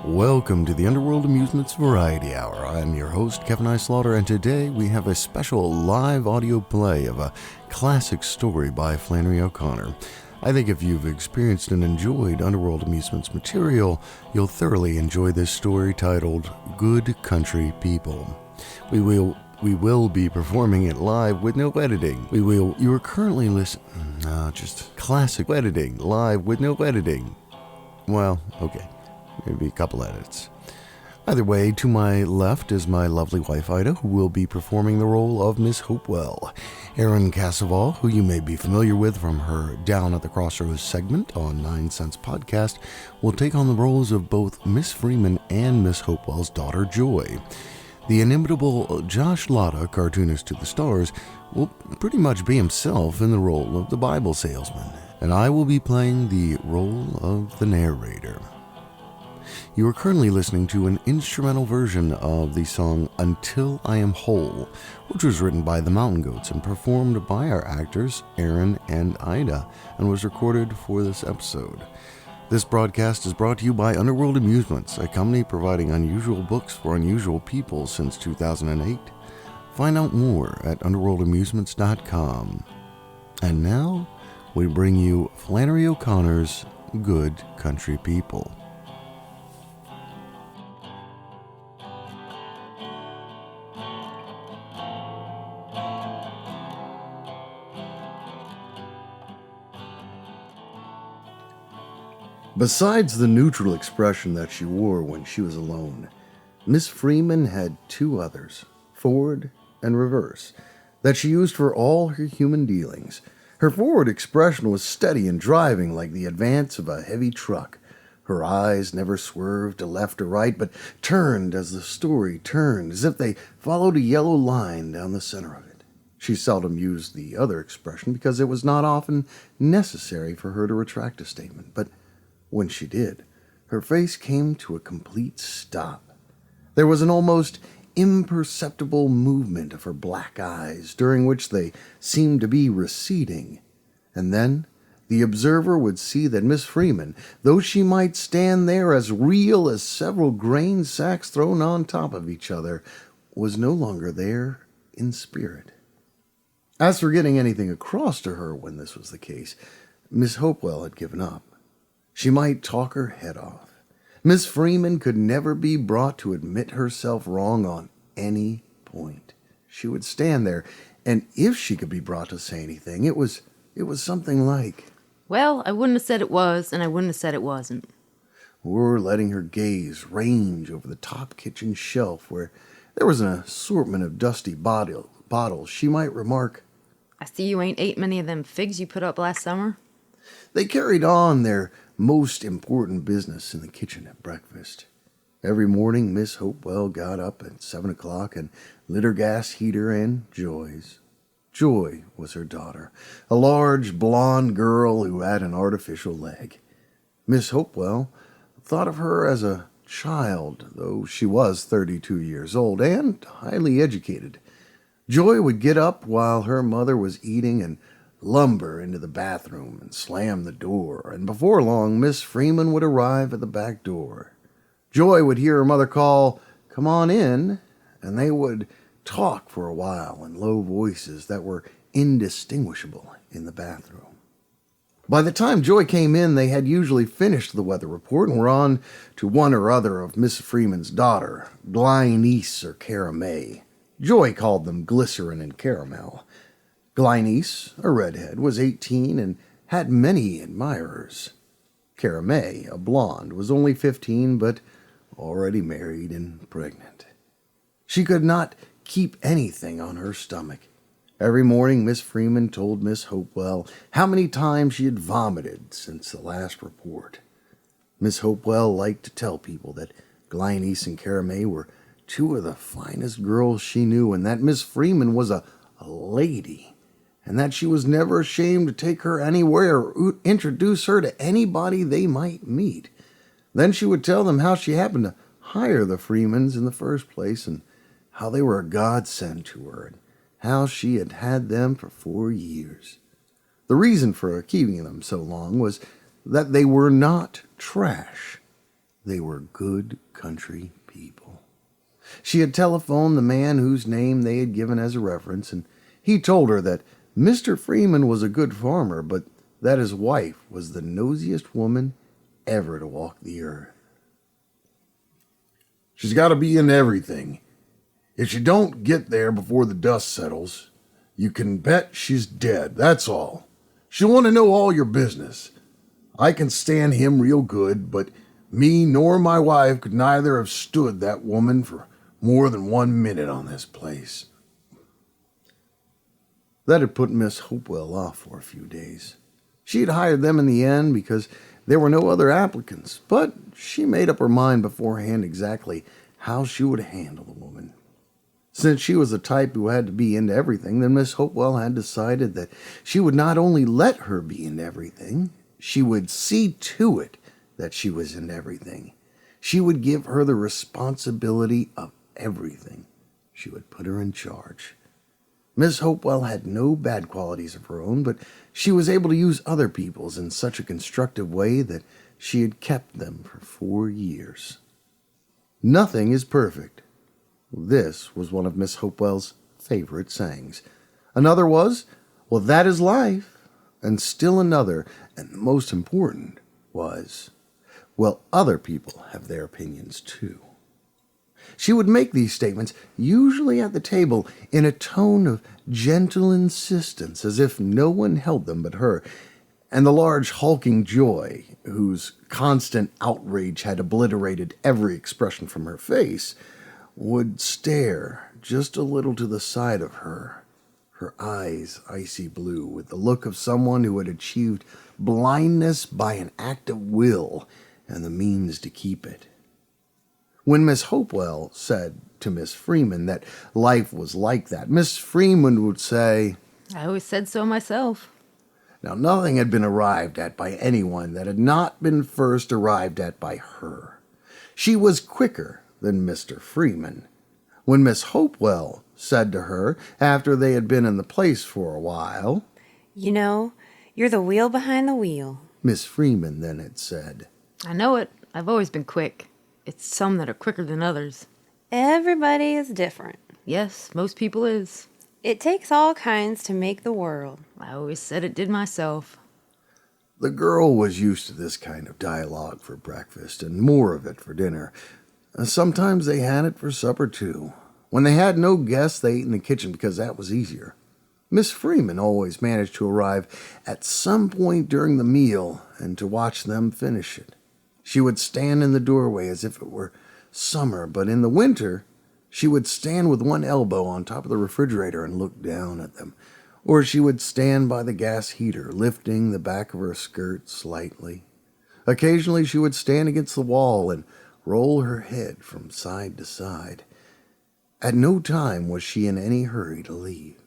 Welcome to the Underworld Amusements Variety Hour. I'm your host, Kevin I. Slaughter, and today we have a special live audio play of a classic story by Flannery O'Connor. I think if you've experienced and enjoyed Underworld Amusements material, you'll thoroughly enjoy this story titled Good Country People. We will be performing it live with no editing. You are currently listening, just classic editing, live with no editing. Well, okay. Maybe a couple edits. Either way, to my left is my lovely wife Ida, who will be performing the role of Miss Hopewell. Erin, who you may be familiar with from her Down at the Crossroads segment on 9 Cents Podcast, will take on the roles of both Miss Freeman and Miss Hopewell's daughter Joy. The inimitable Josh Latta, cartoonist to the stars, will pretty much be himself in the role of the Bible Salesman, and I will be playing the role of the narrator. You are currently listening to an instrumental version of the song Until I Am Whole, which was written by the Mountain Goats and performed by our actors Erin and Ida, and was recorded for this episode. This broadcast is brought to you by Underworld Amusements, a company providing unusual books for unusual people since 2008. Find out more at underworldamusements.com. And now, we bring you Flannery O'Connor's Good Country People. Besides the neutral expression that she wore when she was alone, Miss Freeman had two others, forward and reverse, that she used for all her human dealings. Her forward expression was steady and driving like the advance of a heavy truck. Her eyes never swerved to left or right, but turned as the story turned, as if they followed a yellow line down the center of it. She seldom used the other expression because it was not often necessary for her to retract a statement, but when she did, her face came to a complete stop. There was an almost imperceptible movement of her black eyes, during which they seemed to be receding. And then the observer would see that Miss Freeman, though she might stand there as real as several grain sacks thrown on top of each other, was no longer there in spirit. As for getting anything across to her when this was the case, Miss Hopewell had given up. She might talk her head off. Miss Freeman could never be brought to admit herself wrong on any point. She would stand there, and if she could be brought to say anything, it was something like, "Well, I wouldn't have said it was, and I wouldn't have said it wasn't." Or letting her gaze range over the top kitchen shelf where there was an assortment of dusty bottles, she might remark, "I see you ain't ate many of them figs you put up last summer." They carried on their most important business in the kitchen at breakfast. Every morning, Miss Hopewell got up at 7 o'clock and lit her gas heater and Joy's. Joy was her daughter, a large blonde girl who had an artificial leg. Miss Hopewell thought of her as a child, though she was 32 years old and highly educated. Joy would get up while her mother was eating and lumber into the bathroom and slam the door, and before long Miss Freeman would arrive at the back door. Joy would hear her mother call, "Come on in," and they would talk for a while in low voices that were indistinguishable in the bathroom. By the time Joy came in, they had usually finished the weather report and were on to one or other of Miss Freeman's daughter, Glynice or Cara May. Joy called them Glycerin and Caramel. Glynice, a redhead, was 18 and had many admirers. Cara May, a blonde, was only 15 but already married and pregnant. She could not keep anything on her stomach. Every morning Miss Freeman told Miss Hopewell how many times she had vomited since the last report. Miss Hopewell liked to tell people that Glynice and Cara May were two of the finest girls she knew, and that Miss Freeman was a lady, and that she was never ashamed to take her anywhere or introduce her to anybody they might meet. Then she would tell them how she happened to hire the Freemans in the first place, and how they were a godsend to her, and how she had had them for 4 years. The reason for keeping them so long was that they were not trash. They were good country people. She had telephoned the man whose name they had given as a reference, and he told her that Mr. Freeman was a good farmer, but that his wife was the nosiest woman ever to walk the earth. She's got to be in everything. If she don't get there before the dust settles, you can bet she's dead, that's all. She'll want to know all your business. I can stand him real good, but me nor my wife could neither have stood that woman for more than 1 minute on this place. That had put Miss Hopewell off for a few days. She had hired them in the end because there were no other applicants, but she made up her mind beforehand exactly how she would handle the woman. Since she was the type who had to be into everything, then Miss Hopewell had decided that she would not only let her be into everything, she would see to it that she was in everything. She would give her the responsibility of everything. She would put her in charge. Miss Hopewell had no bad qualities of her own, but she was able to use other people's in such a constructive way that she had kept them for 4 years. Nothing is perfect. This was one of Miss Hopewell's favorite sayings. Another was, well, that is life. And still another, and most important, was, well, other people have their opinions too. She would make these statements, usually at the table, in a tone of gentle insistence, as if no one held them but her, and the large hulking Joy, whose constant outrage had obliterated every expression from her face, would stare just a little to the side of her, her eyes icy blue, with the look of someone who had achieved blindness by an act of will and the means to keep it. When Miss Hopewell said to Miss Freeman that life was like that, Miss Freeman would say, I always said so myself. Now, nothing had been arrived at by anyone that had not been first arrived at by her. She was quicker than Mr. Freeman. When Miss Hopewell said to her, after they had been in the place for a while, You know, you're the wheel behind the wheel. Miss Freeman then had said, I know it. I've always been quick. It's some that are quicker than others. Everybody is different. Yes, most people is. It takes all kinds to make the world. I always said it did myself. The girl was used to this kind of dialogue for breakfast, and more of it for dinner. Sometimes they had it for supper, too. When they had no guests, they ate in the kitchen because that was easier. Miss Freeman always managed to arrive at some point during the meal and to watch them finish it. She would stand in the doorway as if it were summer, but in the winter, she would stand with one elbow on top of the refrigerator and look down at them. Or she would stand by the gas heater, lifting the back of her skirt slightly. Occasionally, she would stand against the wall and roll her head from side to side. At no time was she in any hurry to leave.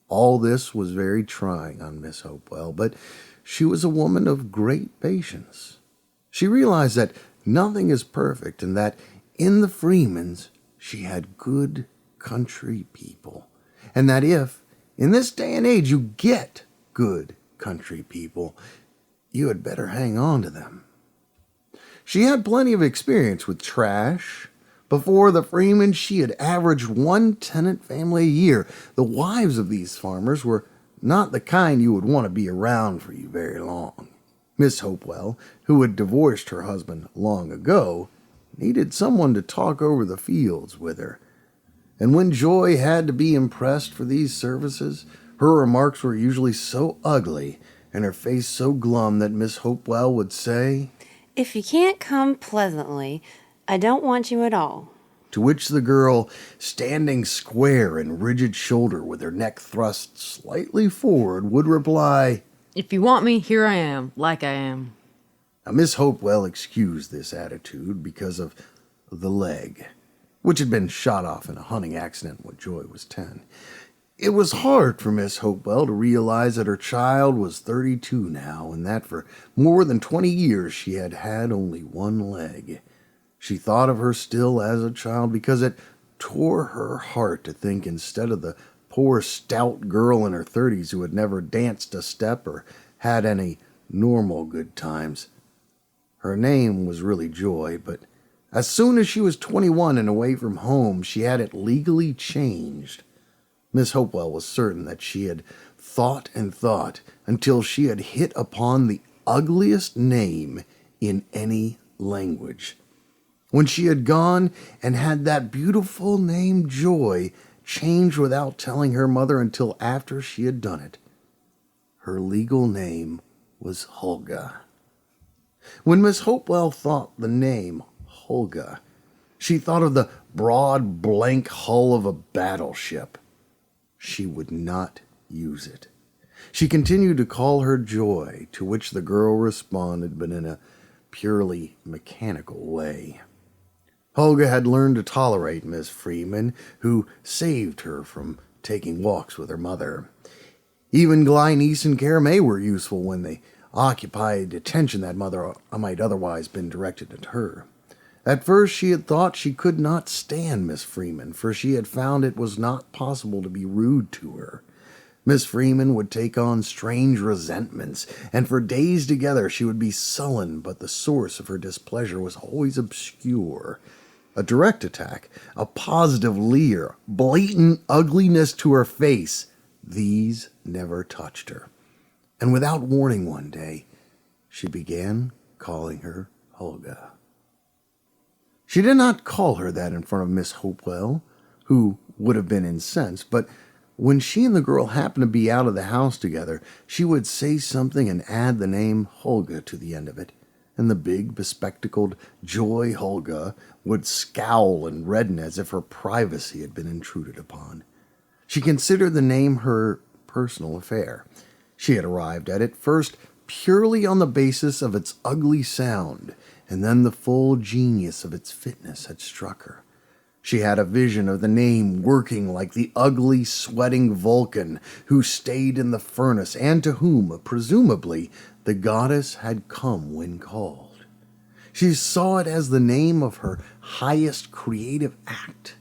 All this was very trying on Miss Hopewell, but she was a woman of great patience. She realized that nothing is perfect and that in the Freemans she had good country people, and that if, in this day and age, you get good country people, you had better hang on to them. She had plenty of experience with trash. Before the Freemans, she had averaged 1 tenant family a year. The wives of these farmers were not the kind you would want to be around for you very long. Miss Hopewell, who had divorced her husband long ago, needed someone to talk over the fields with her. And when Joy had to be impressed for these services, her remarks were usually so ugly and her face so glum that Miss Hopewell would say, If you can't come pleasantly, I don't want you at all. To which the girl, standing square and rigid-shouldered with her neck thrust slightly forward, would reply, If you want me, here I am, like I am. Now, Miss Hopewell excused this attitude because of the leg. which had been shot off in a hunting accident when Joy was 10. It was hard for Miss Hopewell to realize that her child was 32 now, and that for more than 20 years she had had only one leg. She thought of her still as a child because it tore her heart to think instead of the poor stout girl in her 30s who had never danced a step or had any normal good times. Her name was really Joy, but as soon as she was 21 and away from home, she had it legally changed. Miss Hopewell was certain that she had thought and thought until she had hit upon the ugliest name in any language. When she had gone and had that beautiful name Joy changed without telling her mother until after she had done it. Her legal name was Hulga. When Miss Hopewell thought the name Hulga, she thought of the broad, blank hull of a battleship. She would not use it. She continued to call her Joy, to which the girl responded, but in a purely mechanical way. Hulga had learned to tolerate Miss Freeman, who saved her from taking walks with her mother. Even Glynice and Caramay were useful when they occupied attention that mother might otherwise been directed at her. At first she had thought she could not stand Miss Freeman, for she had found it was not possible to be rude to her. Miss Freeman would take on strange resentments, and for days together she would be sullen, but the source of her displeasure was always obscure. A direct attack, a positive leer, blatant ugliness to her face, these never touched her. And without warning one day, she began calling her Hulga. She did not call her that in front of Miss Hopewell, who would have been incensed, but when she and the girl happened to be out of the house together, she would say something and add the name Hulga to the end of it, and the big, bespectacled Joy Hulga would scowl and redden as if her privacy had been intruded upon. She considered the name her personal affair. She had arrived at it first purely on the basis of its ugly sound, and then the full genius of its fitness had struck her. She had a vision of the name working like the ugly, sweating Vulcan who stayed in the furnace and to whom, presumably, the goddess had come when called. She saw it as the name of her highest creative act.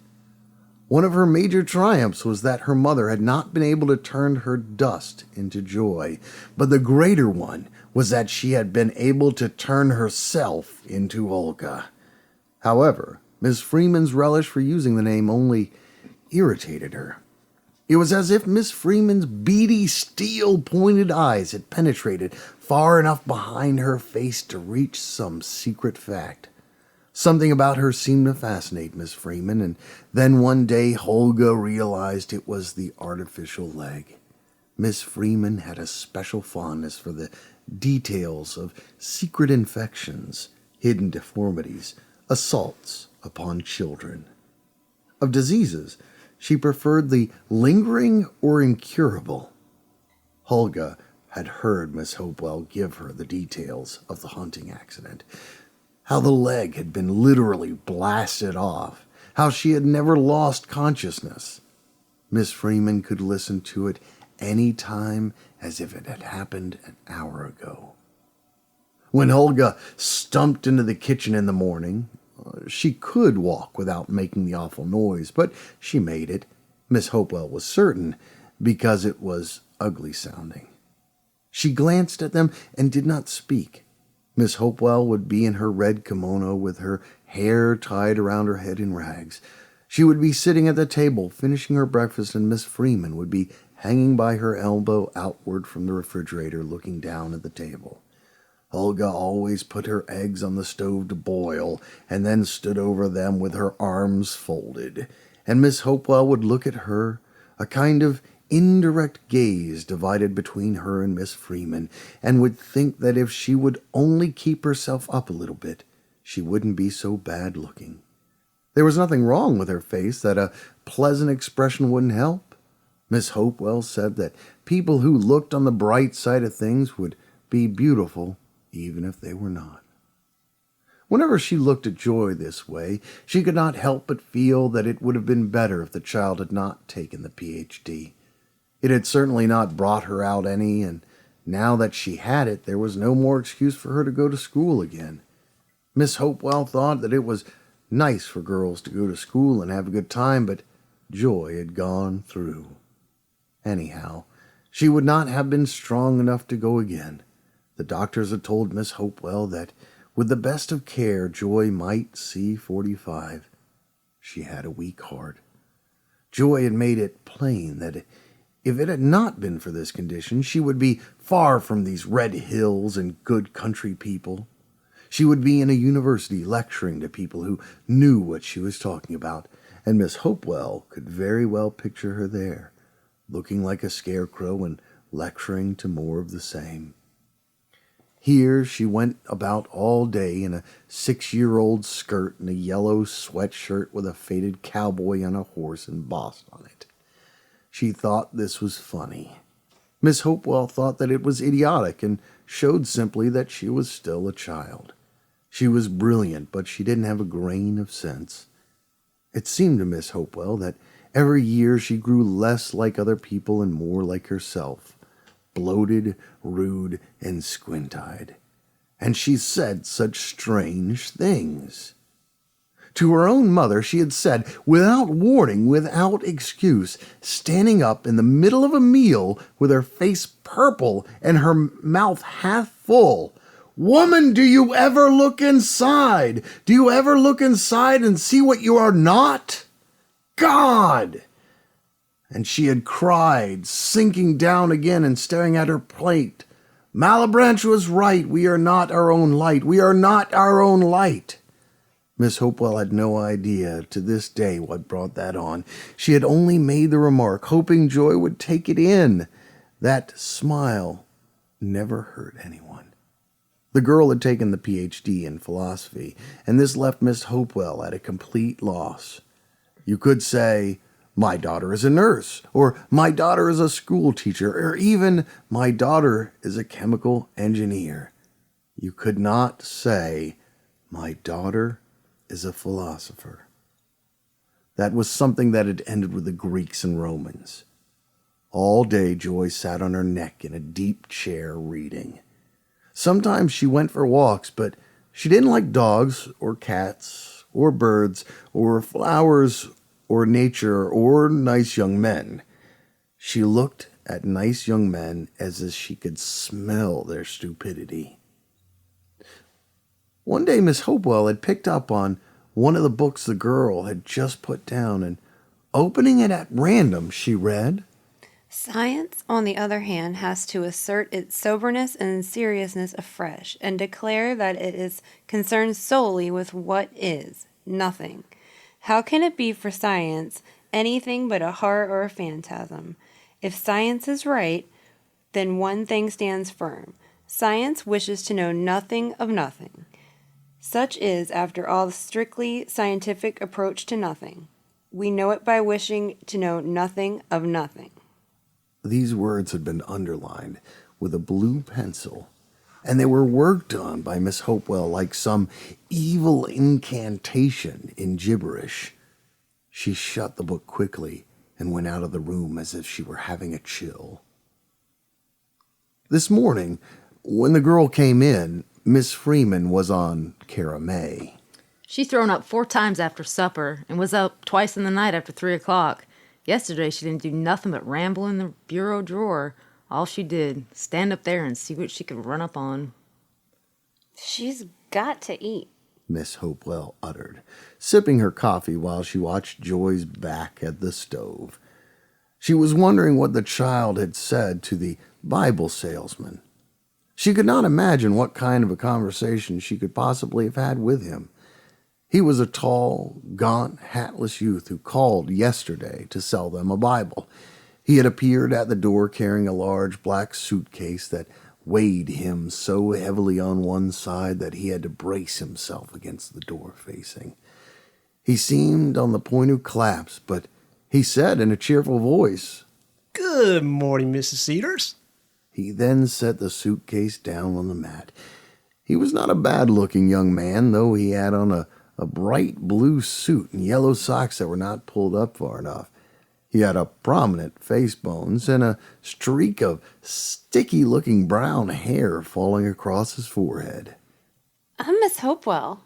One of her major triumphs was that her mother had not been able to turn her dust into joy, but the greater one was that she had been able to turn herself into Olga. However, Miss Freeman's relish for using the name only irritated her. It was as if Miss Freeman's beady, steel-pointed eyes had penetrated far enough behind her face to reach some secret fact. Something about her seemed to fascinate Miss Freeman, and then one day Hulga realized it was the artificial leg. Miss Freeman had a special fondness for the details of secret infections, hidden deformities, assaults upon children. Of diseases, she preferred the lingering or incurable. Hulga had heard Miss Hopewell give her the details of the hunting accident, how the leg had been literally blasted off, how she had never lost consciousness. Miss Freeman could listen to it any time as if it had happened an hour ago. When Hulga stumped into the kitchen in the morning, she could walk without making the awful noise, but she made it, Miss Hopewell was certain, because it was ugly sounding. She glanced at them and did not speak. Miss Hopewell would be in her red kimono with her hair tied around her head in rags. She would be sitting at the table finishing her breakfast, and Miss Freeman would be hanging by her elbow outward from the refrigerator looking down at the table. Hulga always put her eggs on the stove to boil and then stood over them with her arms folded, and Miss Hopewell would look at her, a kind of indirect gaze divided between her and Miss Freeman, and would think that if she would only keep herself up a little bit, she wouldn't be so bad looking. There was nothing wrong with her face that a pleasant expression wouldn't help. Miss Hopewell said that people who looked on the bright side of things would be beautiful even if they were not. Whenever she looked at Joy this way, she could not help but feel that it would have been better if the child had not taken the Ph.D. It had certainly not brought her out any, and now that she had it, there was no more excuse for her to go to school again. Miss Hopewell thought that it was nice for girls to go to school and have a good time, but Joy had gone through. Anyhow, she would not have been strong enough to go again. The doctors had told Miss Hopewell that with the best of care, Joy might see 45. She had a weak heart. Joy had made it plain that if it had not been for this condition, she would be far from these red hills and good country people. She would be in a university lecturing to people who knew what she was talking about, and Miss Hopewell could very well picture her there, looking like a scarecrow and lecturing to more of the same. Here she went about all day in a 6-year-old skirt and a yellow sweatshirt with a faded cowboy on a horse embossed on it. She thought this was funny. Miss Hopewell thought that it was idiotic and showed simply that she was still a child. She was brilliant, but she didn't have a grain of sense. It seemed to Miss Hopewell that every year she grew less like other people and more like herself. Bloated, rude, and squint-eyed. And she said such strange things. To her own mother she had said, without warning, without excuse, standing up in the middle of a meal with her face purple and her mouth half full, "Woman, do you ever look inside? Do you ever look inside and see what you are not? God!" And she had cried, sinking down again and staring at her plate. "Malebranche was right. We are not our own light. We are not our own light." Miss Hopewell had no idea to this day what brought that on. She had only made the remark, hoping Joy would take it in. That smile never hurt anyone. The girl had taken the Ph.D. in philosophy, and this left Miss Hopewell at a complete loss. You could say, "My daughter is a nurse," or "My daughter is a school teacher," or even "My daughter is a chemical engineer." You could not say, "My daughter is a philosopher." That was something that had ended with the Greeks and Romans. All day Joy sat on her neck in a deep chair reading. Sometimes she went for walks, but she didn't like dogs or cats or birds or flowers or nature, or nice young men. She looked at nice young men as if she could smell their stupidity. One day Miss Hopewell had picked up on one of the books the girl had just put down, and opening it at random, she read, Science, on the other hand, has to assert its soberness and seriousness afresh, and declare that it is concerned solely with what is, nothing. How can it be for science anything but a horror or a phantasm? If science is right, then one thing stands firm. Science wishes to know nothing of nothing. Such is, after all, the strictly scientific approach to nothing. We know it by wishing to know nothing of nothing. These words had been underlined with a blue pencil, and they were worked on by Miss Hopewell like some evil incantation in gibberish. She shut the book quickly and went out of the room as if she were having a chill. This morning, when the girl came in, Miss Freeman was on Cara May. She's thrown up 4 times after supper and was up twice in the night after 3 o'clock. Yesterday she didn't do nothing but ramble in the bureau drawer. All she did, stand up there and see what she could run up on. She's got to eat, Miss Hopewell uttered, sipping her coffee while she watched Joy's back at the stove. She was wondering what the child had said to the Bible salesman. She could not imagine what kind of a conversation she could possibly have had with him. He was a tall, gaunt, hatless youth who called yesterday to sell them a Bible. He had appeared at the door carrying a large black suitcase that weighed him so heavily on one side that he had to brace himself against the door facing. He seemed on the point of collapse, but he said in a cheerful voice, "Good morning, Mrs. Cedars." He then set the suitcase down on the mat. He was not a bad-looking young man, though he had on a bright blue suit and yellow socks that were not pulled up far enough. He had a prominent face bones and a streak of sticky-looking brown hair falling across his forehead. I'm Miss Hopewell.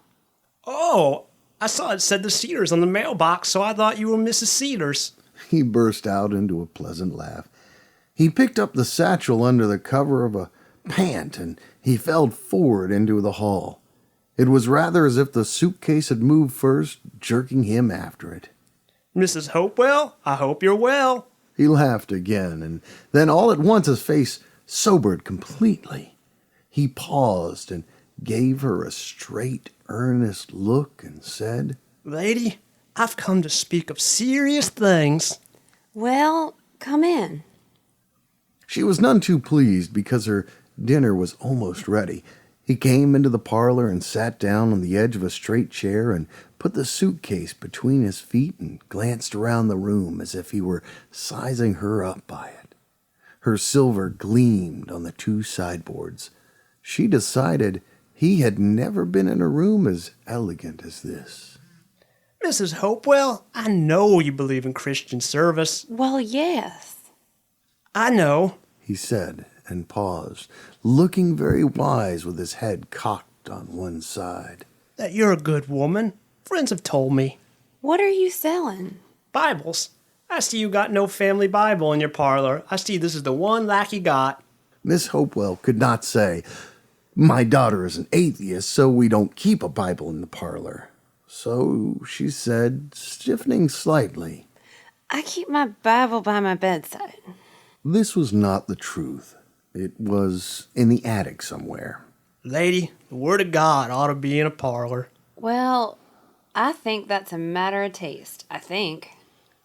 Oh, I saw it said the Cedars on the mailbox, so I thought you were Mrs. Cedars. He burst out into a pleasant laugh. He picked up the satchel under the cover of a pant, and he fell forward into the hall. It was rather as if the suitcase had moved first, jerking him after it. Mrs. Hopewell, I hope you're well. He laughed again, and then all at once his face sobered completely. He paused and gave her a straight, earnest look and said, Lady, I've come to speak of serious things. Well, come in. She was none too pleased because her dinner was almost ready. He came into the parlor and sat down on the edge of a straight chair and put the suitcase between his feet and glanced around the room as if he were sizing her up by it. Her silver gleamed on the two sideboards. She decided he had never been in a room as elegant as this. Mrs. Hopewell, I know you believe in Christian service. Well, yes. I know, he said, and paused, looking very wise with his head cocked on one side. that you're a good woman. Friends have told me. What are you selling? Bibles. I see you got no family Bible in your parlor. I see this is the one lack you got. Miss Hopewell could not say, "My daughter is an atheist, so we don't keep a Bible in the parlor." So she said, stiffening slightly, I keep my Bible by my bedside. This was not the truth. It was in the attic somewhere. Lady, the Word of God ought to be in a parlor. Well, I think that's a matter of taste, I think.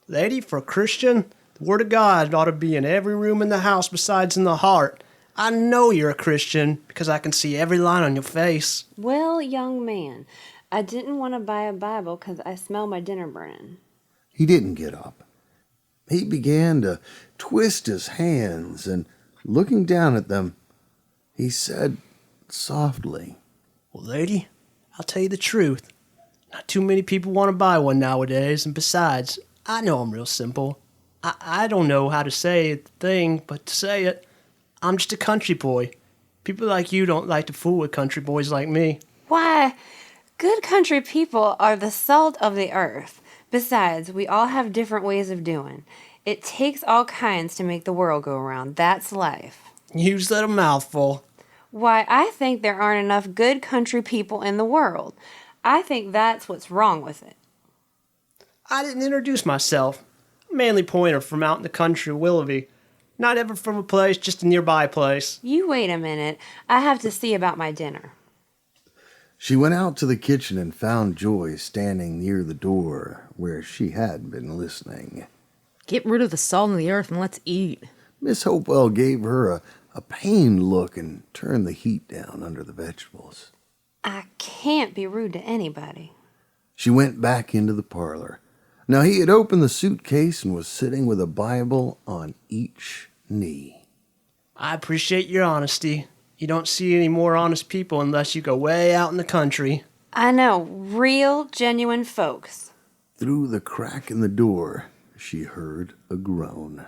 Lady, for a Christian, the Word of God ought to be in every room in the house besides in the heart. I know you're a Christian because I can see every line on your face. Well, young man, I didn't want to buy a Bible because I smell my dinner burning. He didn't get up. He began to twist his hands, and looking down at them, he said softly, Well, lady, I'll tell you the truth. Not too many people want to buy one nowadays, and besides, I know I'm real simple. I don't know how to say the thing, but to say it, I'm just a country boy. People like you don't like to fool with country boys like me. Why, good country people are the salt of the earth. Besides, we all have different ways of doing. It takes all kinds to make the world go around. That's life. You said a mouthful. Why, I think there aren't enough good country people in the world. I think that's what's wrong with it. I didn't introduce myself. I'm Manly Pointer from out in the country of Willoughby. Not ever from a place, just a nearby place. You wait a minute. I have to see about my dinner. She went out to the kitchen and found Joy standing near the door where she had been listening. Get rid of the salt in the earth and let's eat. Miss Hopewell gave her a pained look and turned the heat down under the vegetables. I can't be rude to anybody. She went back into the parlor. Now he had opened the suitcase and was sitting with a Bible on each knee. I appreciate your honesty. You don't see any more honest people unless you go way out in the country. I know, real, genuine folks. Through the crack in the door, she heard a groan.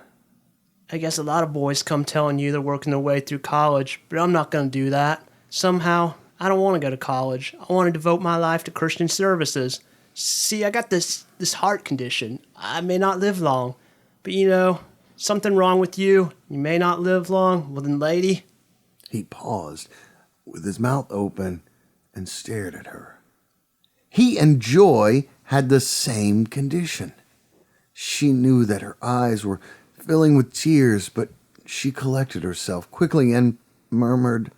I guess a lot of boys come telling you they're working their way through college, but I'm not going to do that. Somehow, I don't want to go to college. I want to devote my life to Christian services. See, I got this heart condition. I may not live long, but something wrong with you. You may not live long. Well then, lady. He paused, with his mouth open, and stared at her. He and Joy had the same condition. She knew that her eyes were filling with tears, but she collected herself quickly and murmured,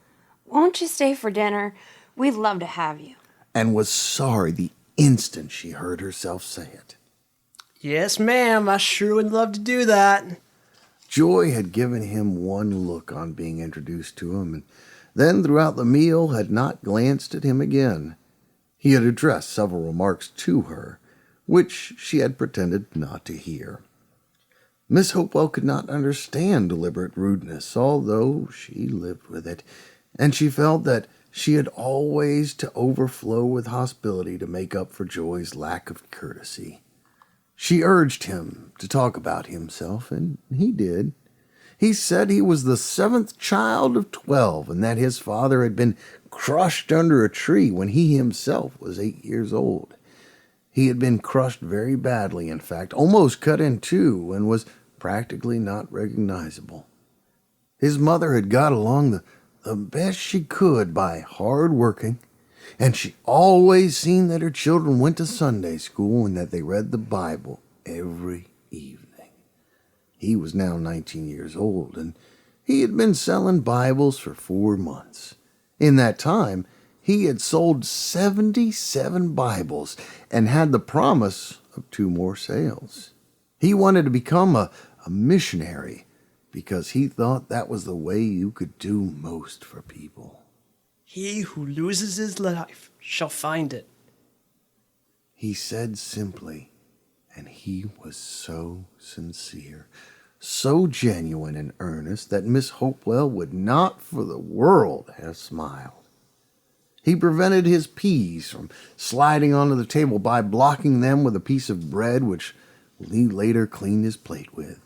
Won't you stay for dinner? We'd love to have you. and was sorry the instant she heard herself say it. Yes, ma'am. I sure would love to do that. Joy had given him one look on being introduced to him, and then throughout the meal had not glanced at him again. He had addressed several remarks to her, which she had pretended not to hear. Miss Hopewell could not understand deliberate rudeness, although she lived with it, and she felt that She had always to overflow with hospitality to make up for Joy's lack of courtesy. She urged him to talk about himself, and he did. He said he was the 7th child of 12 and that his father had been crushed under a tree when he himself was 8 years old. He had been crushed very badly, in fact, almost cut in two, and was practically not recognizable. His mother had got along the best she could by hard working, and she always seen that her children went to Sunday school and that they read the Bible every evening. He was now 19 years old, and he had been selling Bibles for 4 months. In that time, he had sold 77 Bibles and had the promise of 2 more sales. He wanted to become a missionary because he thought that was the way you could do most for people. He who loses his life shall find it, He said simply, and he was so sincere, so genuine and earnest that Miss Hopewell would not for the world have smiled. He prevented his peas from sliding onto the table by blocking them with a piece of bread which he later cleaned his plate with.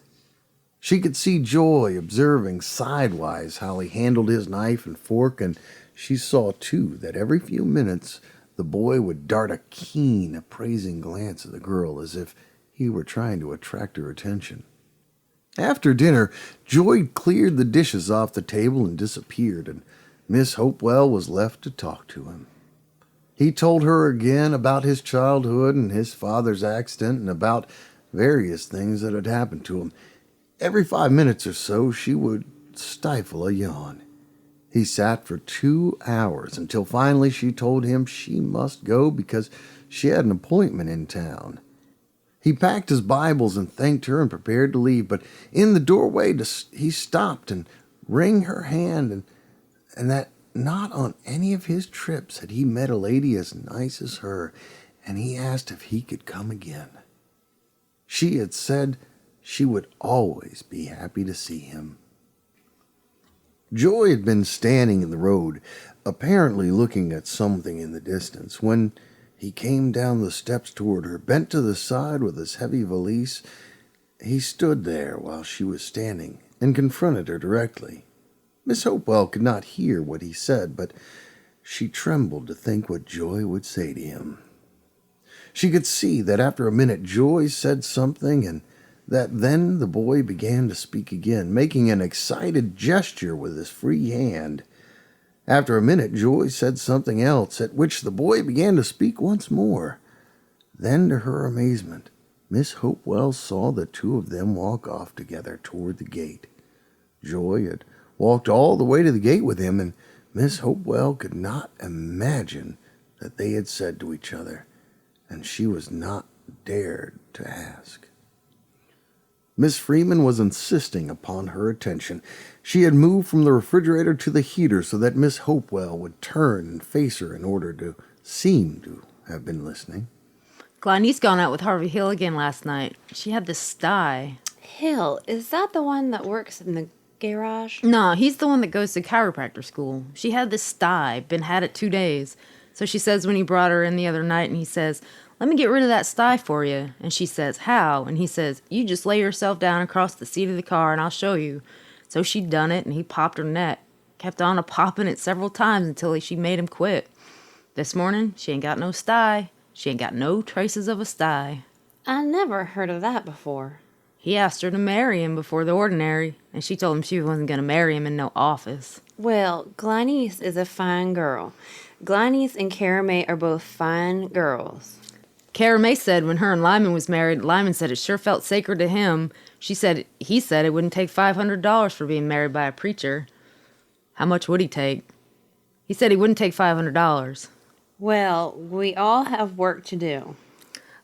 She could see Joy observing sidewise how he handled his knife and fork, and she saw, too, that every few minutes the boy would dart a keen, appraising glance at the girl as if he were trying to attract her attention. After dinner, Joy cleared the dishes off the table and disappeared, and Miss Hopewell was left to talk to him. He told her again about his childhood and his father's accident and about various things that had happened to him. Every 5 minutes or so, she would stifle a yawn. He sat for 2 hours until finally she told him she must go because she had an appointment in town. He packed his Bibles and thanked her and prepared to leave, but in the doorway he stopped and wrung her hand, and that not on any of his trips had he met a lady as nice as her, and he asked if he could come again. She had said she would always be happy to see him. Joy had been standing in the road, apparently looking at something in the distance, when he came down the steps toward her, bent to the side with his heavy valise. He stood there while she was standing and confronted her directly. Miss Hopewell could not hear what he said, but she trembled to think what Joy would say to him. She could see that after a minute Joy said something, and that then the boy began to speak again, making an excited gesture with his free hand. After a minute, Joy said something else, at which the boy began to speak once more. Then, to her amazement, Miss Hopewell saw the two of them walk off together toward the gate. Joy had walked all the way to the gate with him, and Miss Hopewell could not imagine that they had said to each other, and she was not dared to ask. Miss Freeman was insisting upon her attention. She had moved from the refrigerator to the heater so that Miss Hopewell would turn and face her in order to seem to have been listening. Glennie's gone out with Harvey Hill again last night. She had this sty. Hill, is that the one that works in the garage? No, he's the one that goes to chiropractor school. She had this sty, been had it 2 days. So she says when he brought her in the other night and he says, "Let me get rid of that sty for you." And she says, "How?" And he says, "You just lay yourself down across the seat of the car and I'll show you." So she done it and he popped her neck. Kept on a-popping it several times until she made him quit. This morning, she ain't got no sty. She ain't got no traces of a sty. I never heard of that before. He asked her to marry him before the ordinary, and she told him she wasn't going to marry him in no office. Well, Glennies is a fine girl. Glennies and Cara May are both fine girls. Cara May said when her and Lyman was married, Lyman said it sure felt sacred to him. He said it wouldn't take $500 for being married by a preacher. How much would he take? He said he wouldn't take $500. Well, we all have work to do.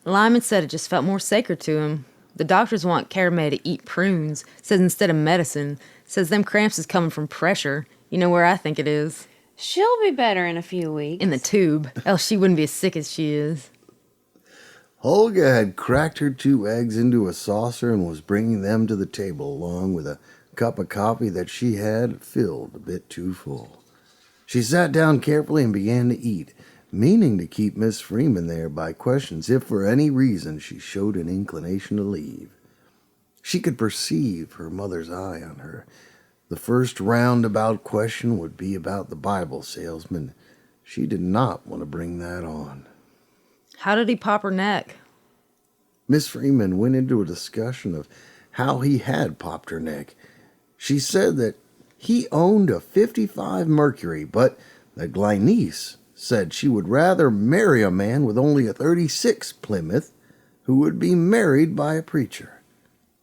Lyman said it just felt more sacred to him. The doctors want Cara May to eat prunes. Says instead of medicine. Says them cramps is coming from pressure. You know where I think it is. She'll be better in a few weeks. In the tube. Else she wouldn't be as sick as she is. Hulga had cracked her 2 eggs into a saucer and was bringing them to the table along with a cup of coffee that she had filled a bit too full. She sat down carefully and began to eat, meaning to keep Miss Freeman there by questions if for any reason she showed an inclination to leave. She could perceive her mother's eye on her. The first roundabout question would be about the Bible salesman. She did not want to bring that on. How did he pop her neck? Miss Freeman went into a discussion of how he had popped her neck. She said that he owned a 55 Mercury, but that Glynice said she would rather marry a man with only a 36 Plymouth who would be married by a preacher.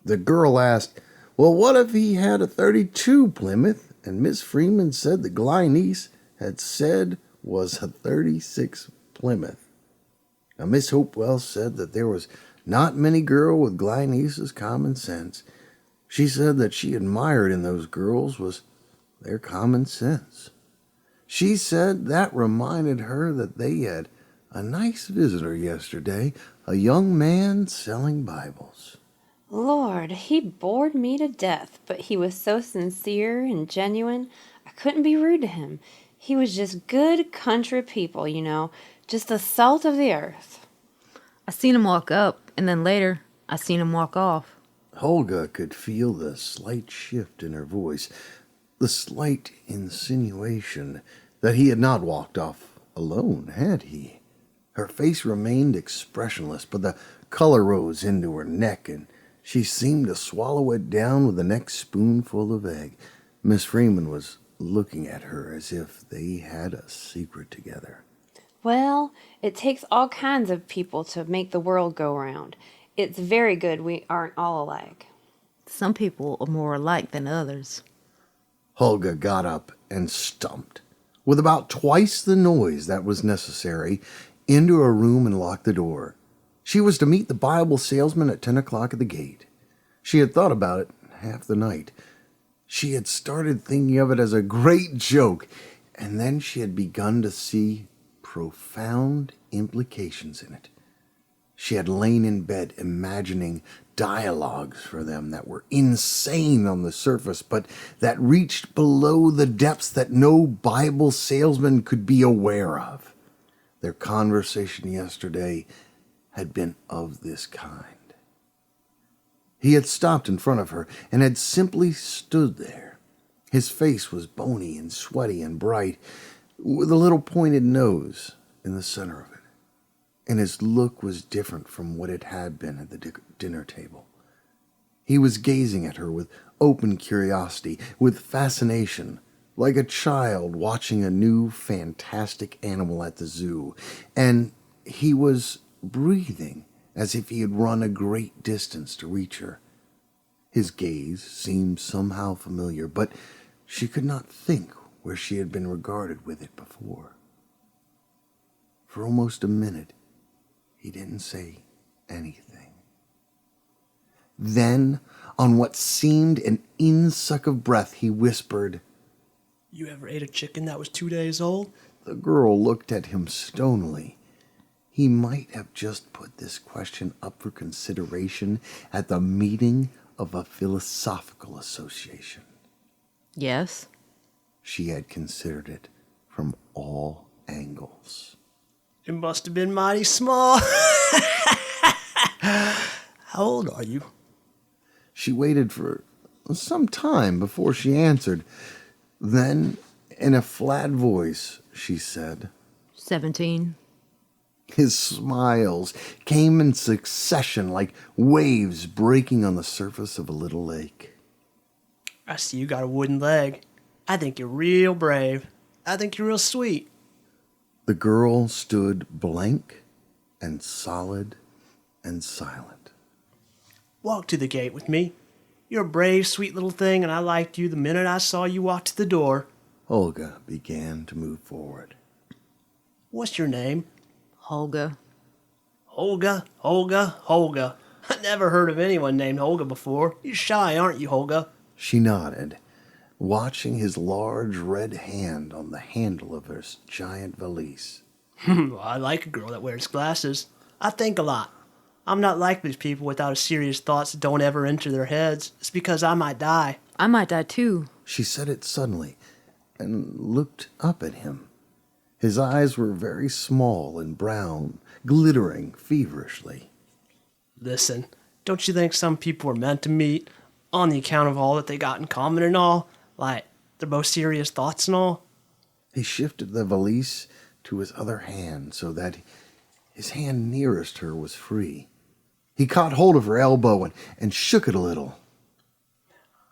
The girl asked, well, what if he had a 32 Plymouth? And Miss Freeman said that Glynice had said was a 36 Plymouth. Now, Miss Hopewell said that there was not many girls with Glynice's common sense. She said that she admired in those girls was their common sense. She said that reminded her that they had a nice visitor yesterday, a young man selling Bibles. Lord, he bored me to death, but he was so sincere and genuine, I couldn't be rude to him. He was just good country people, you know, just the salt of the earth. I seen him walk up, and then later, I seen him walk off. Hulga could feel the slight shift in her voice, the slight insinuation that he had not walked off alone, had he? Her face remained expressionless, but the color rose into her neck, and she seemed to swallow it down with the next spoonful of egg. Miss Freeman was looking at her as if they had a secret together. Well, it takes all kinds of people to make the world go round. It's very good we aren't all alike. Some people are more alike than others. Hulga got up and stumped, with about twice the noise that was necessary, into her room and locked the door. She was to meet the Bible salesman at 10 o'clock at the gate. She had thought about it half the night. She had started thinking of it as a great joke, and then she had begun to see profound implications in it. She had lain in bed imagining dialogues for them that were insane on the surface, but that reached below the depths that no Bible salesman could be aware of. Their conversation yesterday had been of this kind. He had stopped in front of her and had simply stood there. His face was bony and sweaty and bright, with a little pointed nose in the center of it. And his look was different from what it had been at the dinner table. He was gazing at her with open curiosity, with fascination, like a child watching a new fantastic animal at the zoo, and he was breathing as if he had run a great distance to reach her. His gaze seemed somehow familiar, but she could not think where she had been regarded with it before. For almost a minute, he didn't say anything. Then, on what seemed an insuck of breath, he whispered, You ever ate a chicken that was 2 days old? The girl looked at him stonily. He might have just put this question up for consideration at the meeting of a philosophical association. Yes. She had considered it from all angles. It must have been mighty small. How old are you? She waited for some time before she answered. Then, in a flat voice, she said, 17. His smiles came in succession like waves breaking on the surface of a little lake. I see you got a wooden leg. I think you're real brave. I think you're real sweet. The girl stood blank and solid and silent. Walk to the gate with me. You're a brave, sweet little thing, and I liked you the minute I saw you walk to the door. Hulga began to move forward. What's your name? Hulga. Hulga, Hulga, Hulga. I never heard of anyone named Hulga before. You're shy, aren't you, Hulga? She nodded, watching his large red hand on the handle of her giant valise. I like a girl that wears glasses. I think a lot. I'm not like these people without serious thoughts that don't ever enter their heads. It's because I might die. I might die too. She said it suddenly, and looked up at him. His eyes were very small and brown, glittering feverishly. Listen, don't you think some people are meant to meet on the account of all that they got in common and all? Like, their most serious thoughts and all? He shifted the valise to his other hand so that his hand nearest her was free. He caught hold of her elbow and shook it a little.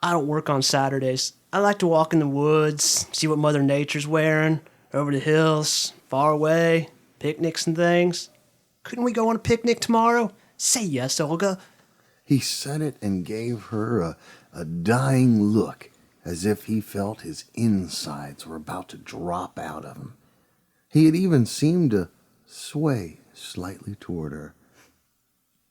I don't work on Saturdays. I like to walk in the woods, see what Mother Nature's wearing, over the hills, far away, picnics and things. Couldn't we go on a picnic tomorrow? Say yes, Hulga. He said it and gave her a dying look, as if he felt his insides were about to drop out of him. He had even seemed to sway slightly toward her.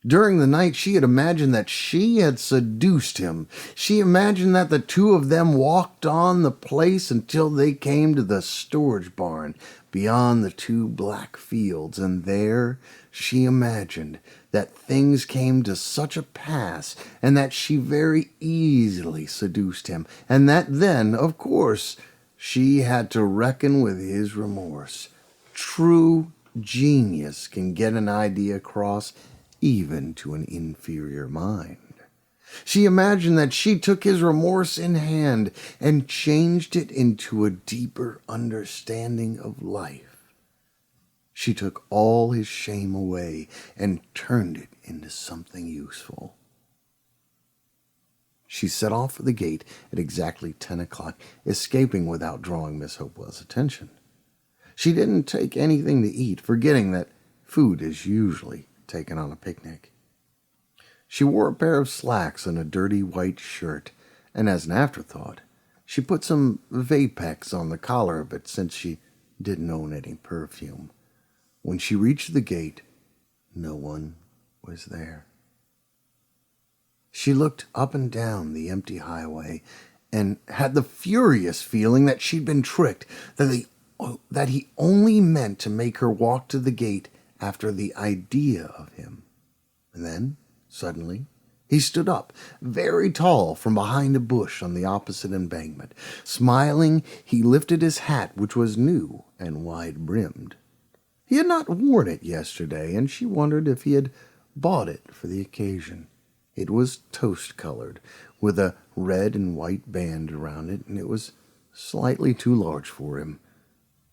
During the night, she had imagined that she had seduced him. She imagined that the two of them walked on the place until they came to the storage barn beyond the two black fields, and there she imagined that things came to such a pass, and that she very easily seduced him, and that then, of course, she had to reckon with his remorse. True genius can get an idea across even to an inferior mind. She imagined that she took his remorse in hand and changed it into a deeper understanding of life. She took all his shame away and turned it into something useful. She set off for the gate at exactly 10 o'clock, escaping without drawing Miss Hopewell's attention. She didn't take anything to eat, forgetting that food is usually taken on a picnic. She wore a pair of slacks and a dirty white shirt, and as an afterthought, she put some Vapex on the collar of it since she didn't own any perfume. When she reached the gate, no one was there. She looked up and down the empty highway and had the furious feeling that she'd been tricked, that he only meant to make her walk to the gate after the idea of him. And then, suddenly, he stood up, very tall, from behind a bush on the opposite embankment. Smiling, he lifted his hat, which was new and wide-brimmed. He had not worn it yesterday, and she wondered if he had bought it for the occasion. It was toast-colored, with a red and white band around it, and it was slightly too large for him.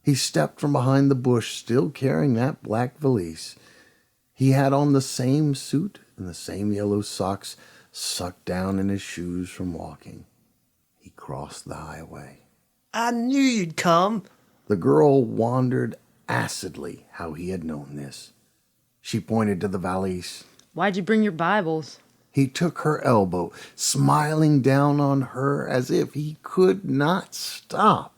He stepped from behind the bush, still carrying that black valise. He had on the same suit and the same yellow socks sucked down in his shoes from walking. He crossed the highway. I knew you'd come. The girl wondered acidly how he had known this. She pointed to the valise. Why'd you bring your Bibles? He took her elbow, smiling down on her as if he could not stop.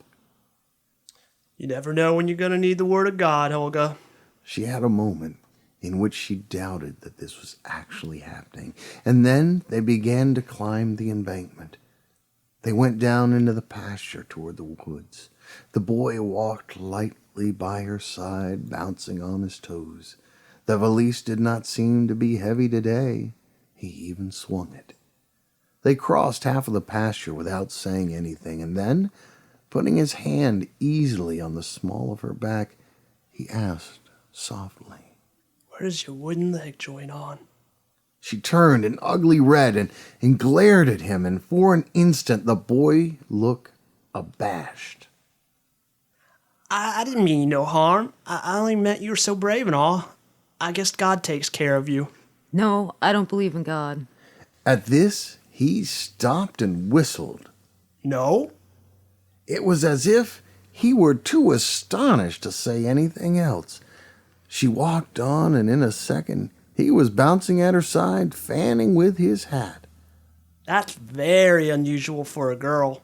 You never know when you're going to need the Word of God, Hulga. She had a moment in which she doubted that this was actually happening, and then they began to climb the embankment. They went down into the pasture toward the woods. The boy walked lightly by her side, bouncing on his toes. The valise did not seem to be heavy today. He even swung it. They crossed half of the pasture without saying anything, and then, putting his hand easily on the small of her back, he asked softly, Where does your wooden leg join on? She turned an ugly red and glared at him, and for an instant the boy looked abashed. I didn't mean you no harm. I only meant you were so brave and all. I guess God takes care of you. No, I don't believe in God. At this, he stopped and whistled. No? It was as if he were too astonished to say anything else. She walked on, and in a second, he was bouncing at her side, fanning with his hat. That's very unusual for a girl.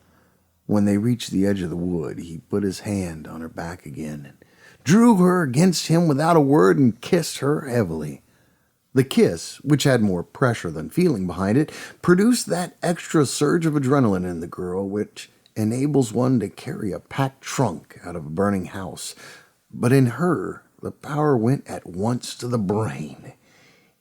When they reached the edge of the wood, he put his hand on her back again and drew her against him without a word and kissed her heavily. The kiss, which had more pressure than feeling behind it, produced that extra surge of adrenaline in the girl which enables one to carry a packed trunk out of a burning house. But in her, the power went at once to the brain.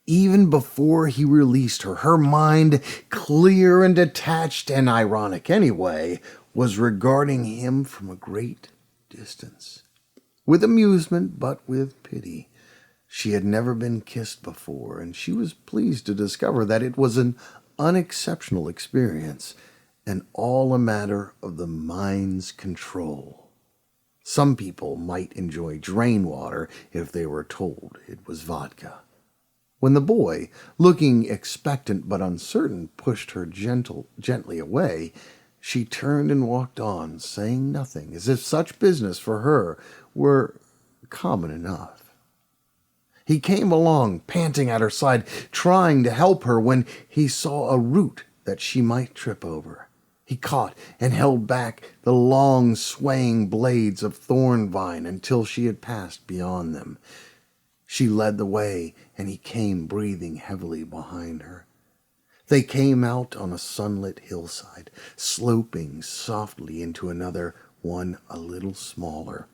Even before he released her, her mind, clear and detached and ironic anyway, was regarding him from a great distance, with amusement but with pity. She had never been kissed before, and she was pleased to discover that it was an unexceptional experience, and all a matter of the mind's control. Some people might enjoy drain water if they were told it was vodka. When the boy, looking expectant but uncertain, pushed her gently away, she turned and walked on, saying nothing, as if such business for her were common enough. He came along, panting at her side, trying to help her, when he saw a root that she might trip over. He caught and held back the long, swaying blades of thorn vine until she had passed beyond them. She led the way, and he came breathing heavily behind her. They came out on a sunlit hillside, sloping softly into another one a little smaller.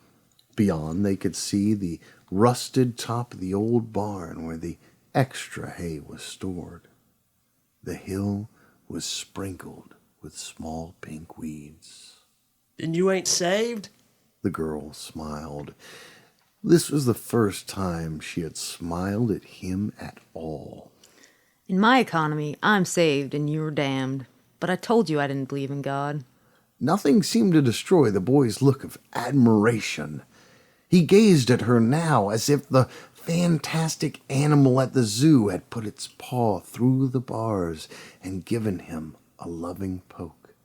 Beyond, they could see the rusted top of the old barn where the extra hay was stored. The hill was sprinkled with small pink weeds. Then you ain't saved? The girl smiled. This was the first time she had smiled at him at all. In my economy, I'm saved and you're damned. But I told you I didn't believe in God. Nothing seemed to destroy the boy's look of admiration. He gazed at her now as if the fantastic animal at the zoo had put its paw through the bars and given him a loving poke.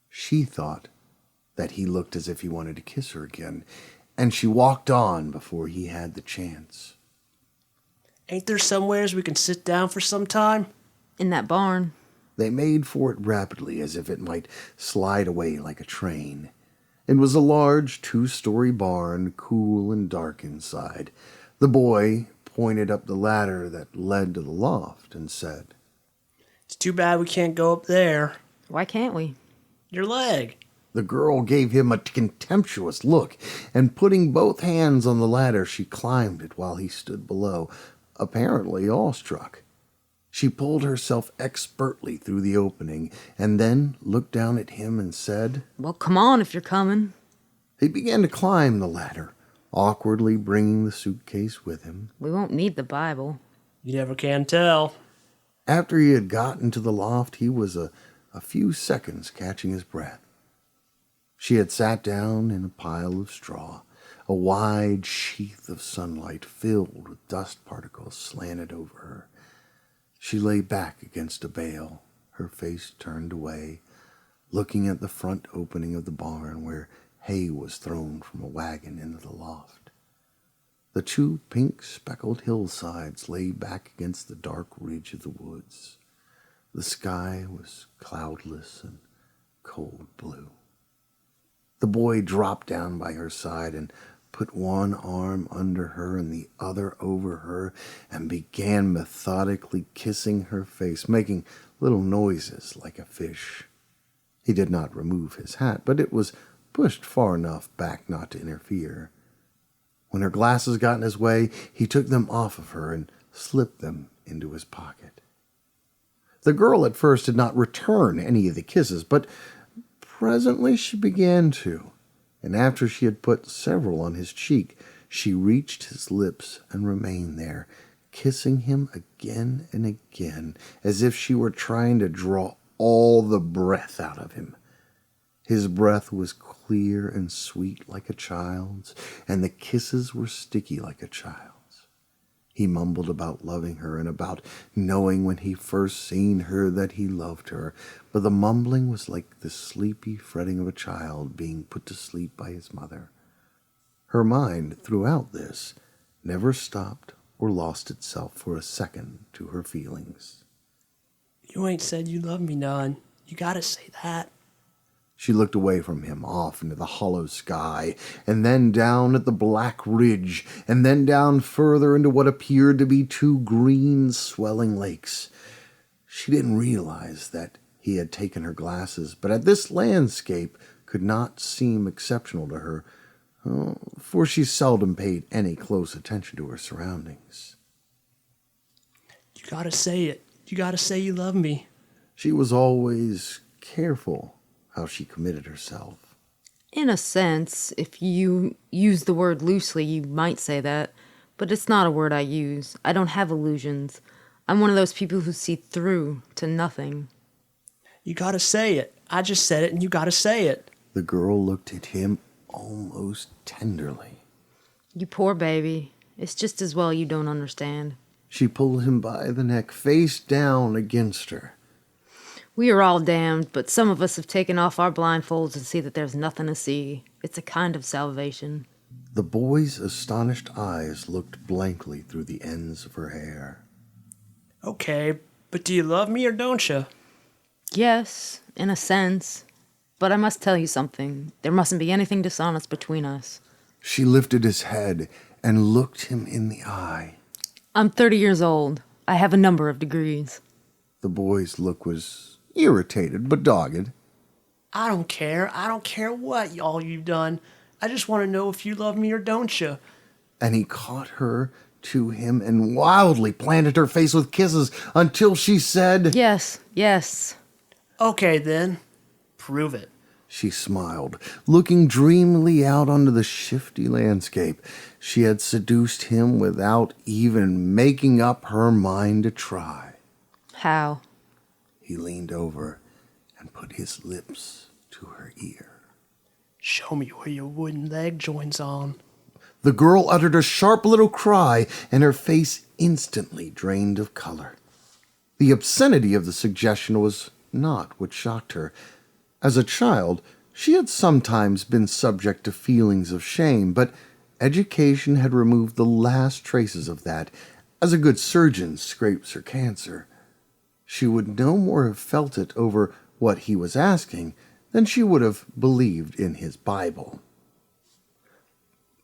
She thought that he looked as if he wanted to kiss her again, and she walked on before he had the chance. Ain't there somewheres we can sit down for some time? In that barn. They made for it rapidly, as if it might slide away like a train. It was a large 2-story barn, cool and dark inside. The boy pointed up the ladder that led to the loft and said, It's too bad we can't go up there. Why can't we? Your leg. The girl gave him a contemptuous look, and putting both hands on the ladder, she climbed it while he stood below, apparently awestruck. She pulled herself expertly through the opening, and then looked down at him and said, Well, come on if you're coming. He began to climb the ladder, awkwardly bringing the suitcase with him. We won't need the Bible. You never can tell. After he had gotten to the loft, he was a few seconds catching his breath. She had sat down in a pile of straw. A wide sheath of sunlight filled with dust particles slanted over her. She lay back against a bale, her face turned away, looking at the front opening of the barn where hay was thrown from a wagon into the loft. The 2 pink-speckled hillsides lay back against the dark ridge of the woods. The sky was cloudless and cold blue. The boy dropped down by her side and put one arm under her and the other over her, and began methodically kissing her face, making little noises like a fish. He did not remove his hat, but it was pushed far enough back not to interfere. When her glasses got in his way, he took them off of her and slipped them into his pocket. The girl at first did not return any of the kisses, but presently she began to. And after she had put several on his cheek, she reached his lips and remained there, kissing him again and again, as if she were trying to draw all the breath out of him. His breath was clear and sweet like a child's, and the kisses were sticky like a child's. He mumbled about loving her and about knowing when he first seen her that he loved her, but the mumbling was like the sleepy fretting of a child being put to sleep by his mother. Her mind, throughout this, never stopped or lost itself for a second to her feelings. You ain't said you love me none. You gotta say that. She looked away from him, off into the hollow sky, and then down at the black ridge, and then down further into what appeared to be 2 green, swelling lakes. She didn't realize that he had taken her glasses, but at this landscape could not seem exceptional to her, for she seldom paid any close attention to her surroundings. You gotta say it. You gotta say you love me. She was always careful how she committed herself. In a sense, if you use the word loosely, you might say that. But it's not a word I use. I don't have illusions. I'm one of those people who see through to nothing. You gotta say it. I just said it and you gotta say it. The girl looked at him almost tenderly. You poor baby. It's just as well you don't understand. She pulled him by the neck, face down against her. We are all damned, but some of us have taken off our blindfolds and see that there's nothing to see. It's a kind of salvation. The boy's astonished eyes looked blankly through the ends of her hair. Okay, but do you love me or don't you? Yes, in a sense. But I must tell you something. There mustn't be anything dishonest between us. She lifted his head and looked him in the eye. I'm 30 years old. I have a number of degrees. The boy's look was irritated but dogged. I don't care. I don't care what all you've done. I just want to know if you love me or don't you. And he caught her to him and wildly planted her face with kisses until she said, Yes, yes. Okay then, prove it. She smiled, looking dreamily out onto the shifty landscape. She had seduced him without even making up her mind to try. How? He leaned over and put his lips to her ear. Show me where your wooden leg joins on. The girl uttered a sharp little cry, and her face instantly drained of color. The obscenity of the suggestion was not what shocked her. As a child, she had sometimes been subject to feelings of shame, but education had removed the last traces of that, as a good surgeon scrapes her cancer. She would no more have felt it over what he was asking than she would have believed in his Bible.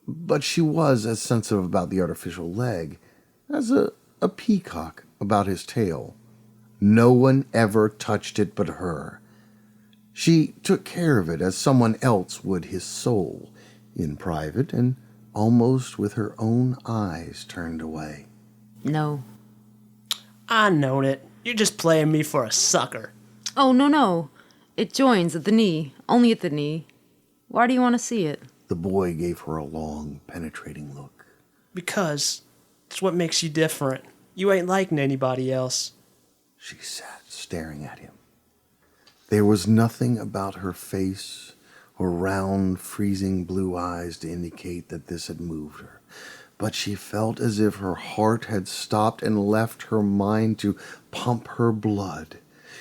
But she was as sensitive about the artificial leg as a peacock about his tail. No one ever touched it but her. She took care of it as someone else would his soul, in private and almost with her own eyes turned away. No. I known it. You're just playing me for a sucker. Oh, no. It joins at the knee. Only at the knee. Why do you want to see it? The boy gave her a long, penetrating look. Because it's what makes you different. You ain't like anybody else. She sat staring at him. There was nothing about her face or round, freezing blue eyes to indicate that this had moved her. But she felt as if her heart had stopped and left her mind to pump her blood.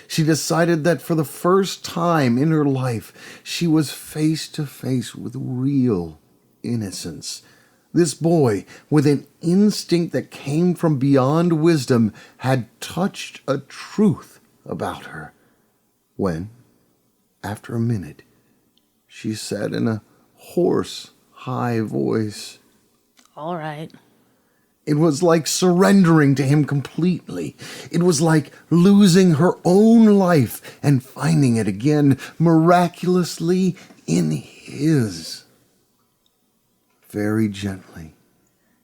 She decided that for the first time in her life, she was face to face with real innocence. This boy, with an instinct that came from beyond wisdom, had touched a truth about her. When, after a minute, she said in a hoarse, high voice, All right. it was like surrendering to him completely. It was like losing her own life and finding it again miraculously in his. Very gently,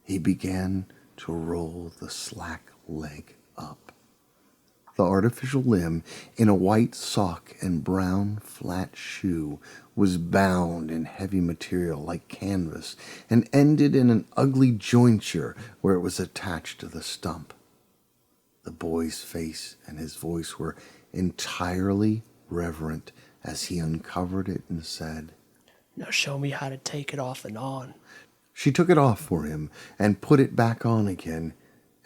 he began to roll the slack leg up. The artificial limb, in a white sock and brown flat shoe, was bound in heavy material like canvas and ended in an ugly jointure where it was attached to the stump. The boy's face and his voice were entirely reverent as he uncovered it and said, Now show me how to take it off and on. She took it off for him and put it back on again,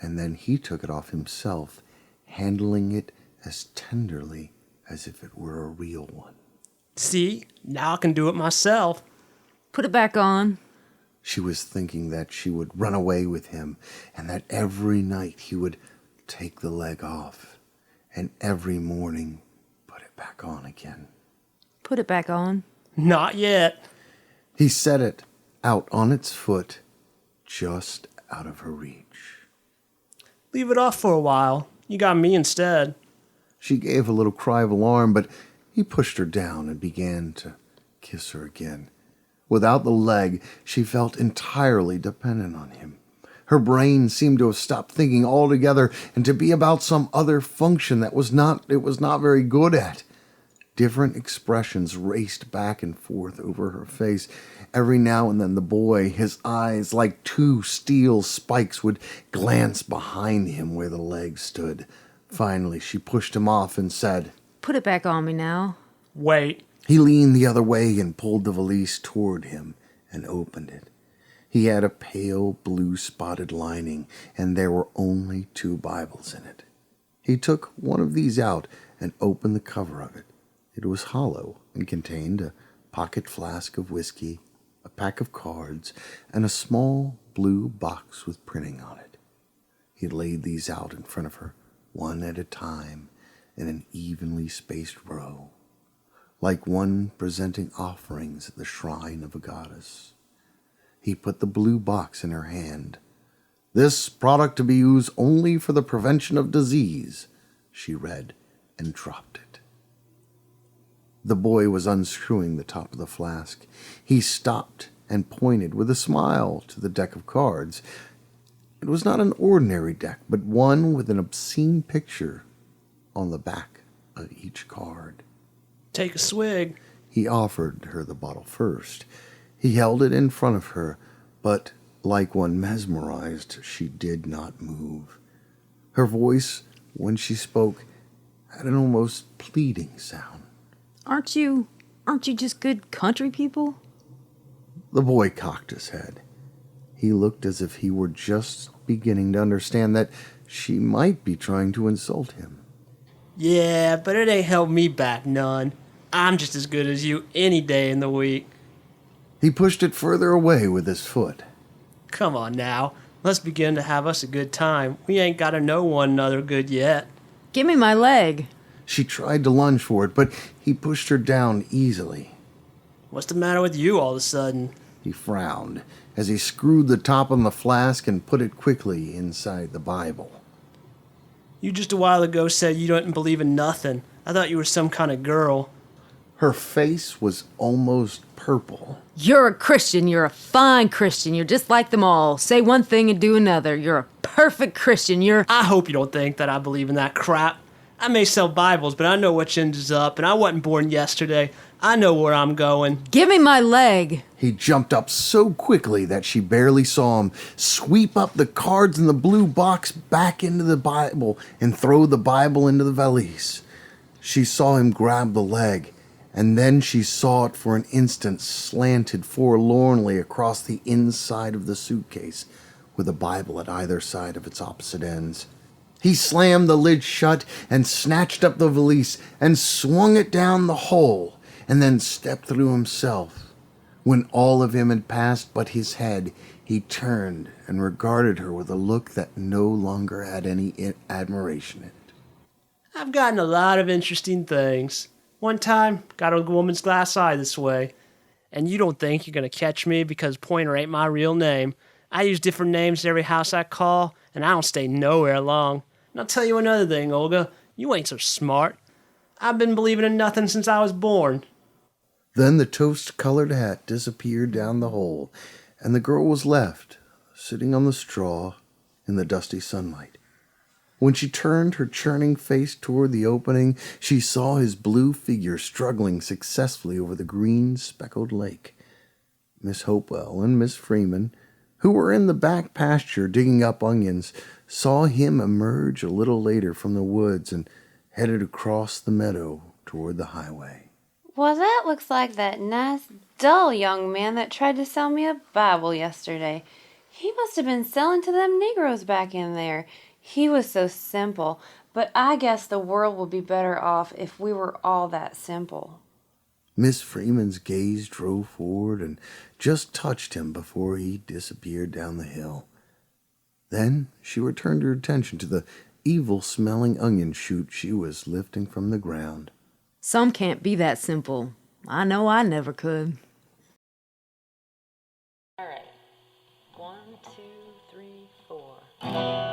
and then he took it off himself, handling it as tenderly as if it were a real one. See, now I can do it myself. Put it back on. She was thinking that she would run away with him, and that every night he would take the leg off, and every morning put it back on again. Put it back on. Not yet. He set it out on its foot, just out of her reach. Leave it off for a while. You got me instead. She gave a little cry of alarm, but he pushed her down and began to kiss her again. Without the leg, she felt entirely dependent on him. Her brain seemed to have stopped thinking altogether and to be about some other function that it was not very good at. Different expressions raced back and forth over her face. Every now and then the boy, his eyes like two steel spikes, would glance behind him where the leg stood. Finally, she pushed him off and said, Put it back on me now. Wait. He leaned the other way and pulled the valise toward him and opened it. He had a pale blue spotted lining, and there were only 2 Bibles in it. He took one of these out and opened the cover of it. It was hollow and contained a pocket flask of whiskey, a pack of cards, and a small blue box with printing on it. He laid these out in front of her, one at a time, in an evenly spaced row, like one presenting offerings at the shrine of a goddess. He put the blue box in her hand. "This product to be used only for the prevention of disease," she read, and dropped it. The boy was unscrewing the top of the flask. He stopped and pointed with a smile to the deck of cards. It was not an ordinary deck, but one with an obscene picture on the back of each card. Take a swig. He offered her the bottle first. He held it in front of her, but like one mesmerized, she did not move. Her voice, when she spoke, had an almost pleading sound. Aren't you just good country people? The boy cocked his head. He looked as if he were just beginning to understand that she might be trying to insult him. Yeah, but it ain't held me back none. I'm just as good as you any day in the week. He pushed it further away with his foot. Come on now. Let's begin to have us a good time. We ain't got to know one another good yet. Give me my leg. She tried to lunge for it, but he pushed her down easily. What's the matter with you all of a sudden? He frowned as he screwed the top on the flask and put it quickly inside the Bible. You just a while ago said you didn't believe in nothing. I thought you were some kind of girl. Her face was almost purple. You're a Christian. You're a fine Christian. You're just like them all. Say one thing and do another. You're a perfect Christian. I hope you don't think that I believe in that crap. I may sell Bibles, but I know which end is up, and I wasn't born yesterday. I know where I'm going. Give me my leg. He jumped up so quickly that she barely saw him sweep up the cards in the blue box back into the Bible and throw the Bible into the valise. She saw him grab the leg, and then she saw it for an instant slanted forlornly across the inside of the suitcase, with a Bible at either side of its opposite ends. He slammed the lid shut and snatched up the valise and swung it down the hole, and then stepped through himself. When all of him had passed but his head, he turned and regarded her with a look that no longer had any admiration in it. I've gotten a lot of interesting things. One time, got a woman's glass eye this way. And you don't think you're going to catch me because Pointer ain't my real name. I use different names at every house I call, and I don't stay nowhere long. And I'll tell you another thing, Hulga. You ain't so smart. I've been believing in nothing since I was born. Then the toast-colored hat disappeared down the hole, and the girl was left, sitting on the straw in the dusty sunlight. When she turned her churning face toward the opening, she saw his blue figure struggling successfully over the green, speckled lake. Miss Hopewell and Miss Freeman, who were in the back pasture digging up onions, saw him emerge a little later from the woods and headed across the meadow toward the highway. Well, that looks like that nice, dull young man that tried to sell me a Bible yesterday. He must have been selling to them Negroes back in there. He was so simple, but I guess the world would be better off if we were all that simple. Miss Freeman's gaze drove forward and just touched him before he disappeared down the hill. Then she returned her attention to the evil-smelling onion shoot she was lifting from the ground. Some can't be that simple. I know I never could. All right. 1, 2, 3, 4.